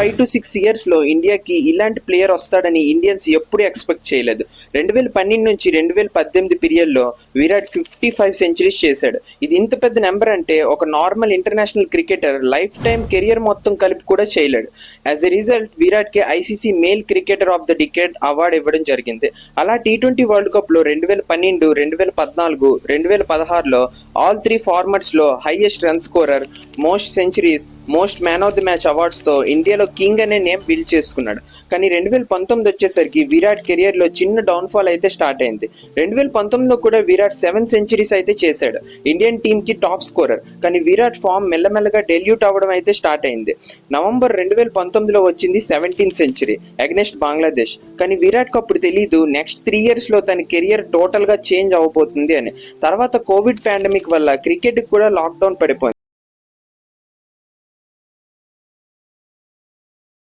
5 to 6 years లో ఇండియాకి ఇలాంటి ప్లేయర్ వస్తాడని ఇండియన్స్ ఎప్పుడు ఎక్స్పెక్ట్ చేయలేదు. 2012 నుంచి 2018 పీరియడ్లో విరాట్ 55 సెంచరీస్ చేశాడు. ఇది ఇంత పెద్ద నెంబర్ అంటే ఒక normal international cricketer lifetime career మొత్తం కలిపి కూడా చేయలేడు. యాజ్ ఎ రిజల్ట్ విరాట్కి ICC male cricketer of the decade award ఇవ్వడం జరిగింది. అలా T20 వరల్డ్ కప్లో 2012, 2014, 2016లో ఆల్ 3 ఫార్మాట్స్లో highest run scorer, most centuries, most man of the match అవార్డ్స్తో ఇండియాలో కింగ్ అనే నేమ్ బిల్డ్ చేసుకున్నాడు. కానీ 2019 వచ్చేసరికి విరాట్ కెరియర్ లో చిన్న డౌన్ఫాల్ అయితే స్టార్ట్ అయింది. 2019లో కూడా విరాట్ 7 సెంచరీస్ అయితే చేశాడు. ఇండియన్ టీమ్ కి టాప్ స్కోరర్. కానీ విరాట్ ఫామ్ మెల్లమెల్లగా డెల్యూట్ అవ్వడం అయితే స్టార్ట్ అయింది. నవంబర్ 2019లో వచ్చింది 17th సెంచరీ అగెన్స్ట్ బంగ్లాదేశ్. కానీ విరాట్ కు అప్పుడు తెలీదు నెక్స్ట్ 3 years లో తన కెరియర్ టోటల్ గా చేంజ్ అవబోతుంది అని. తర్వాత కోవిడ్ పాండమిక్ వల్ల క్రికెట్ కూడా లాక్డౌన్ పడిపోయింది.